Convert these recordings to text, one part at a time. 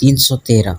313।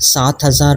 7000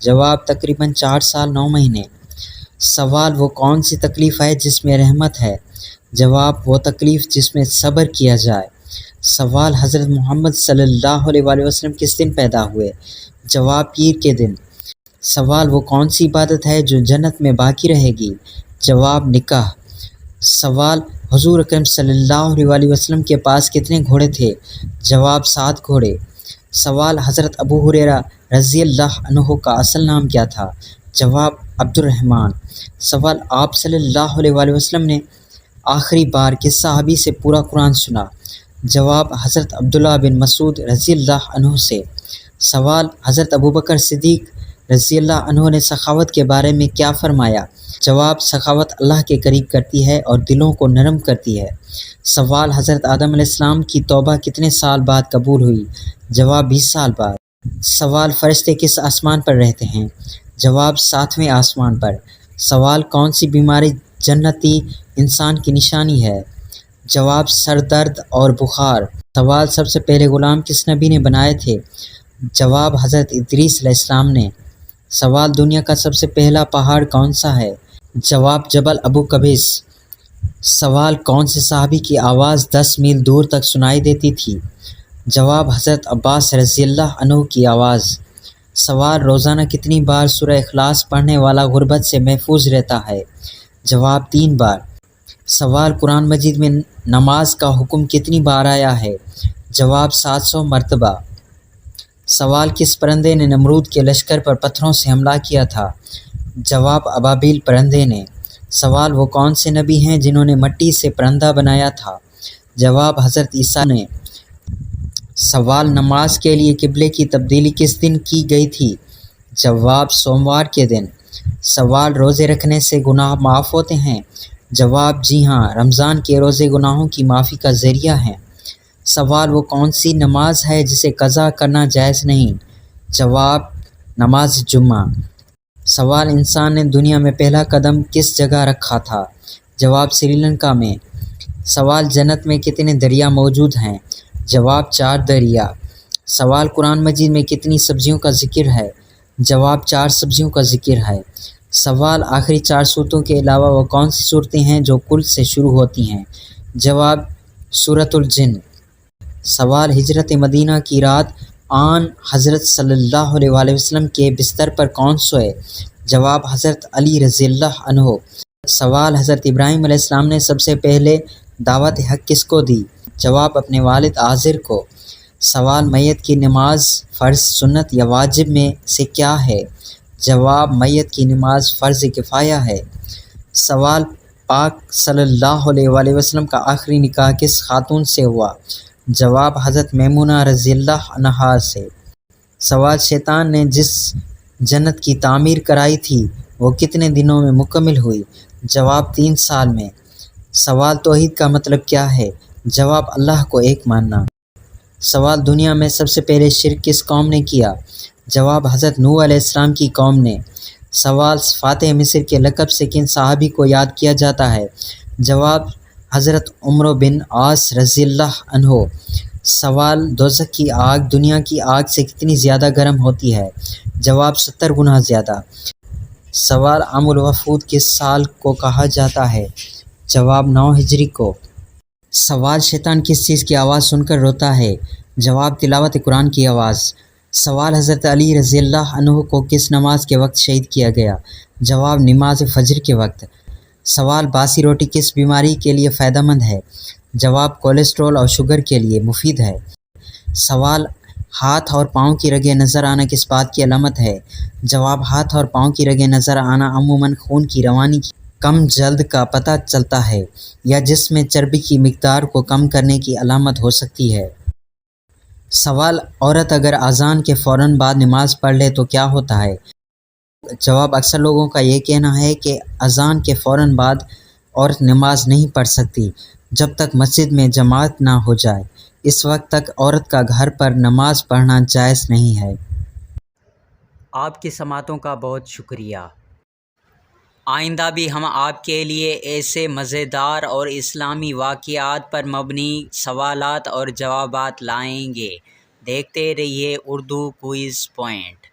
جواب تقریباً 4 سال 9 مہینے۔ سوال وہ کون سی تکلیف ہے جس میں رحمت ہے؟ جواب وہ تکلیف جس میں صبر کیا جائے۔ سوال حضرت محمد صلی اللہ علیہ وآلہ وسلم کس دن پیدا ہوئے؟ جواب پیر کے دن۔ سوال وہ کون سی عبادت ہے جو جنت میں باقی رہے گی؟ جواب نکاح۔ سوال حضور اکرم صلی اللہ علیہ وآلہ وسلم کے پاس کتنے گھوڑے تھے؟ جواب 7 گھوڑے۔ سوال حضرت ابو ہریرہ رضی اللہ عنہ کا اصل نام کیا تھا؟ جواب عبد الرحمن۔ سوال آپ صلی اللہ علیہ وآلہ وسلم نے آخری بار کس صحابی سے پورا قرآن سنا؟ جواب حضرت عبداللہ بن مسعود رضی اللہ عنہ سے۔ سوال حضرت ابوبکر صدیق رضی اللہ عنہ نے سخاوت کے بارے میں کیا فرمایا؟ جواب سخاوت اللہ کے قریب کرتی ہے اور دلوں کو نرم کرتی ہے۔ سوال حضرت آدم علیہ السلام کی توبہ کتنے سال بعد قبول ہوئی؟ جواب 20 سال بعد۔ سوال فرشتے کس آسمان پر رہتے ہیں؟ جواب 7ویں آسمان پر۔ سوال کون سی بیماری جنتی انسان کی نشانی ہے؟ جواب سر درد اور بخار۔ سوال سب سے پہلے غلام کس نبی نے بنائے تھے؟ جواب حضرت ادریس علیہ السلام نے۔ سوال دنیا کا سب سے پہلا پہاڑ کون سا ہے؟ جواب جبل ابو قبیس۔ سوال کون سے صحابی کی آواز 10 میل دور تک سنائی دیتی تھی؟ جواب حضرت عباس رضی اللہ عنہ کی آواز۔ سوال روزانہ کتنی بار سورہ اخلاص پڑھنے والا غربت سے محفوظ رہتا ہے؟ جواب 3 بار۔ سوال قرآن مجید میں نماز کا حکم کتنی بار آیا ہے؟ جواب 700 مرتبہ۔ سوال کس پرندے نے نمرود کے لشکر پر پتھروں سے حملہ کیا تھا؟ جواب ابابیل پرندے نے۔ سوال وہ کون سے نبی ہیں جنہوں نے مٹی سے پرندہ بنایا تھا؟ جواب حضرت عیسیٰ نے۔ سوال نماز کے لیے قبلے کی تبدیلی کس دن کی گئی تھی؟ جواب سوموار کے دن۔ سوال روزے رکھنے سے گناہ معاف ہوتے ہیں؟ جواب جی ہاں، رمضان کے روزے گناہوں کی معافی کا ذریعہ ہیں۔ سوال وہ کون سی نماز ہے جسے قضا کرنا جائز نہیں؟ جواب نماز جمعہ۔ سوال انسان نے دنیا میں پہلا قدم کس جگہ رکھا تھا؟ جواب سری لنکا میں۔ سوال جنت میں کتنے دریا موجود ہیں؟ جواب 4 دریا۔ سوال قرآن مجید میں کتنی سبزیوں کا ذکر ہے؟ جواب 4 سبزیوں کا ذکر ہے۔ سوال آخری 4 صورتوں کے علاوہ وہ کون سی صورتیں ہیں جو کل سے شروع ہوتی ہیں؟ جواب سورۃ الجن۔ سوال ہجرت مدینہ کی رات آن حضرت صلی اللہ علیہ وآلہ وسلم کے بستر پر کون سوئے؟ جواب حضرت علی رضی اللہ عنہ۔ سوال حضرت ابراہیم علیہ السلام نے سب سے پہلے دعوت حق کس کو دی؟ جواب اپنے والد آزر کو۔ سوال میت کی نماز فرض، سنت یا واجب میں سے کیا ہے؟ جواب میت کی نماز فرض کفایہ ہے۔ سوال پاک صلی اللہ علیہ وآلہ وسلم کا آخری نکاح کس خاتون سے ہوا؟ جواب حضرت میمونہ رضی اللہ عنہا سے۔ سوال شیطان نے جس جنت کی تعمیر کرائی تھی وہ کتنے دنوں میں مکمل ہوئی؟ جواب 3 سال میں۔ سوال توحید کا مطلب کیا ہے؟ جواب اللہ کو ایک ماننا۔ سوال دنیا میں سب سے پہلے شرک کس قوم نے کیا؟ جواب حضرت نوح علیہ السلام کی قوم نے۔ سوال فاتح مصر کے لقب سے کن صحابی کو یاد کیا جاتا ہے؟ جواب حضرت عمرو بن عاص رضی اللہ عنہ۔ سوال دوزخ کی آگ دنیا کی آگ سے کتنی زیادہ گرم ہوتی ہے؟ جواب 70 گنا زیادہ۔ سوال عام الوفود کس سال کو کہا جاتا ہے؟ جواب 9 ہجری کو۔ سوال شیطان کس چیز کی آواز سن کر روتا ہے؟ جواب تلاوت قرآن کی آواز۔ سوال حضرت علی رضی اللہ عنہ کو کس نماز کے وقت شہید کیا گیا؟ جواب نماز فجر کے وقت۔ سوال باسی روٹی کس بیماری کے لیے فائدہ مند ہے؟ جواب کولیسٹرول اور شوگر کے لیے مفید ہے۔ سوال ہاتھ اور پاؤں کی رگیں نظر آنا کس بات کی علامت ہے؟ جواب ہاتھ اور پاؤں کی رگیں نظر آنا عموماً خون کی روانی کی کم جلد کا پتہ چلتا ہے یا جسم میں چربی کی مقدار کو کم کرنے کی علامت ہو سکتی ہے۔ سوال عورت اگر اذان کے فوراً بعد نماز پڑھ لے تو کیا ہوتا ہے؟ جواب اکثر لوگوں کا یہ کہنا ہے کہ اذان کے فوراً بعد عورت نماز نہیں پڑھ سکتی جب تک مسجد میں جماعت نہ ہو جائے۔ اس وقت تک عورت کا گھر پر نماز پڑھنا جائز نہیں ہے۔ آپ کی سماعتوں کا بہت شکریہ۔ آئندہ بھی ہم آپ کے لیے ایسے مزیدار اور اسلامی واقعات پر مبنی سوالات اور جوابات لائیں گے۔ دیکھتے رہیے اردو کوئز پوائنٹ۔